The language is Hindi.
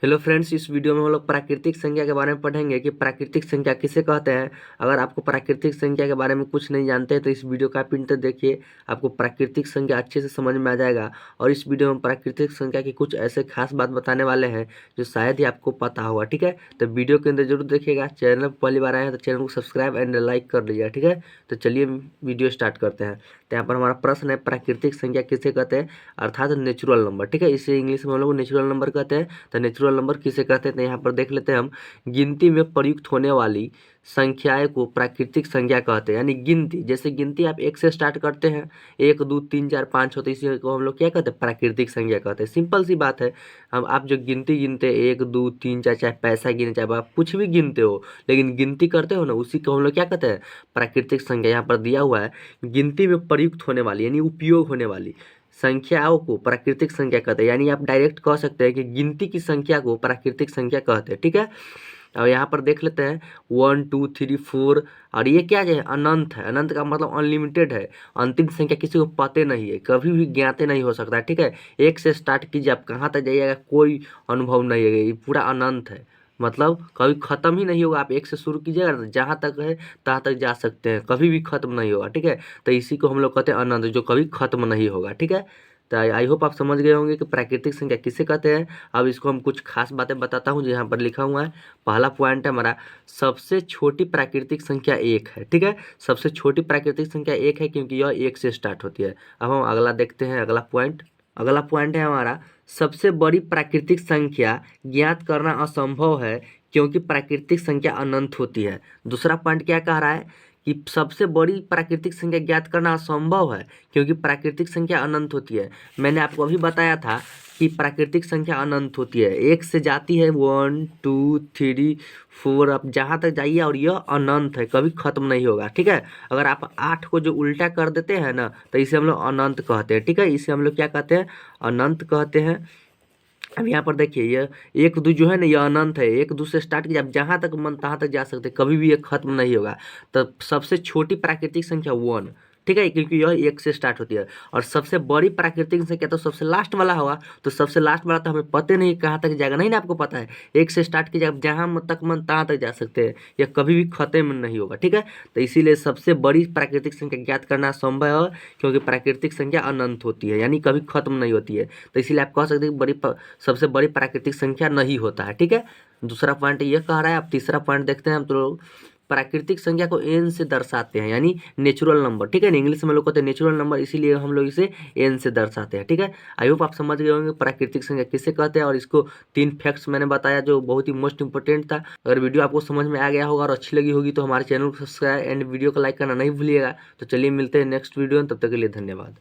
हेलो फ्रेंड्स, इस वीडियो में हम लोग प्राकृतिक संख्या के बारे में पढ़ेंगे कि प्राकृतिक संख्या किसे कहते हैं। अगर आपको प्राकृतिक संख्या के बारे में कुछ नहीं जानते हैं तो इस वीडियो का अंत तक देखिए, आपको प्राकृतिक संख्या अच्छे से समझ में आ जाएगा। और इस वीडियो में प्राकृतिक संख्या की कुछ ऐसे खास बात बताने वाले हैं जो शायद ही आपको पता होगा। ठीक है, तो वीडियो के अंदर जरूर देखिएगा। चैनल पर पहली बार आए हैं तो चैनल को सब्सक्राइब एंड लाइक कर लीजिएगा। ठीक है, तो चलिए वीडियो स्टार्ट करते हैं। तो यहाँ पर हमारा प्रश्न है, प्राकृतिक संख्या किसे कहते हैं, अर्थात नेचुरल नंबर। ठीक है, इसे इंग्लिश में हम लोग नेचुरल नंबर कहते हैं। तो नेचुरल नंबर किसे कहते हैं, तो यहाँ पर देख लेते हैं हम। गिनती में प्रयुक्त होने वाली संख्याएं को प्राकृतिक संख्या कहते हैं। यानी गिनती, जैसे गिनती आप एक से स्टार्ट करते हैं, 1 2 3 4 5 होते, इसी को हम लोग क्या कहते हैं, प्राकृतिक संख्या कहते हैं। सिंपल सी बात है। हम आप जो गिनती गिनते हैं 1 2 3 4, चाहे पैसा गिने चाहे आप कुछ भी गिनते हो, लेकिन गिनती करते हो ना, उसी को हम लोग क्या कहते हैं, प्राकृतिक संख्या। यहाँ पर दिया हुआ है, गिनती में प्रयुक्त होने वाली यानी उपयोग होने वाली संख्याओं को प्राकृतिक संख्या कहते हैं। यानी आप डायरेक्ट कह सकते हैं कि गिनती की संख्या को प्राकृतिक संख्या कहते हैं। ठीक है, और यहाँ पर देख लेते हैं 1 2 3 4, और ये क्या है, अनंत है। अनंत का मतलब अनलिमिटेड है। अंतिम संख्या किसी को पते नहीं है, कभी भी ज्ञाते नहीं हो सकता है। ठीक है, एक से स्टार्ट कीजिए, आप कहाँ तक जाइएगा कोई अनुभव नहीं है, ये पूरा अनंत है। मतलब कभी खत्म ही नहीं होगा। आप एक से शुरू कीजिएगा ना, जहाँ तक है तहाँ तक जा सकते हैं, कभी भी खत्म नहीं होगा। ठीक है, तो इसी को हम लोग कहते हैं अनंत, जो कभी खत्म नहीं होगा। ठीक है, तो आई होप आप समझ गए होंगे कि प्राकृतिक संख्या किसे कहते हैं। अब इसको हम कुछ खास बातें बताता हूँ जो यहाँ पर लिखा हुआ है। पहला पॉइंट है हमारा, सबसे छोटी प्राकृतिक संख्या 1 है। ठीक है, सबसे छोटी प्राकृतिक संख्या 1 है क्योंकि यह 1 से स्टार्ट होती है। अब हम अगला देखते हैं, अगला पॉइंट है हमारा, सबसे बड़ी प्राकृतिक संख्या ज्ञात करना असंभव है क्योंकि प्राकृतिक संख्या अनंत होती है। दूसरा पॉइंट क्या कह रहा है कि सबसे बड़ी प्राकृतिक संख्या ज्ञात करना असंभव है क्योंकि प्राकृतिक संख्या अनंत होती है। मैंने आपको अभी बताया था कि प्राकृतिक संख्या अनंत होती है, 1 से जाती है 1 2 3 4, आप जहाँ तक जाइए, और यह अनंत है, कभी खत्म नहीं होगा। ठीक है, अगर आप 8 को जो उल्टा कर देते हैं ना, तो इसे हम लोग अनंत कहते हैं। ठीक है, इसे हम लोग क्या कहते हैं, अनंत कहते हैं। अब यहाँ पर देखिए, ये 1 2 जो है ना, ये अनंत है। 1 2 से स्टार्ट कीजिए, आप जहाँ तक मन तहाँ तक जा सकते हैं, कभी भी ये खत्म नहीं होगा। तो सबसे छोटी प्राकृतिक संख्या 1। ठीक है, क्योंकि यह 1 से स्टार्ट होती है। और सबसे बड़ी प्राकृतिक संख्या तो सबसे लास्ट वाला होगा। तो सबसे लास्ट वाला तो हमें पता नहीं कहाँ तक जाएगा, नहीं ना, आपको पता है 1 से स्टार्ट कीजिए, आप जहाँ तक मन तहाँ तक जा सकते हैं, यह कभी भी खत्म नहीं होगा। ठीक है, तो इसीलिए सबसे बड़ी प्राकृतिक संख्या ज्ञात करना संभव है क्योंकि प्राकृतिक संख्या अनंत होती है, यानी कभी खत्म नहीं होती है। तो इसीलिए आप कह सकते हैं कि सबसे बड़ी प्राकृतिक संख्या नहीं होता है। ठीक है, दूसरा पॉइंट ये कह रहा है। अब तीसरा पॉइंट देखते हैं हम। तो लोग प्राकृतिक संख्या को एन से दर्शाते हैं, यानी नेचुरल नंबर। ठीक है, इंग्लिश में लोग कहते हैं नेचुरल नंबर, इसीलिए हम लोग इसे एन से दर्शाते हैं। ठीक है, आई होप आप समझ गए होंगे प्राकृतिक संख्या किसे कहते हैं। और इसको 3 फैक्ट्स मैंने बताया जो बहुत ही मोस्ट इंपॉर्टेंट था। अगर वीडियो आपको समझ में आ गया होगा और अच्छी लगी होगी तो हमारे चैनल को सब्सक्राइब एंड वीडियो को लाइक करना नहीं भूलिएगा। तो चलिए मिलते हैं नेक्स्ट वीडियो में, तब तक के लिए धन्यवाद।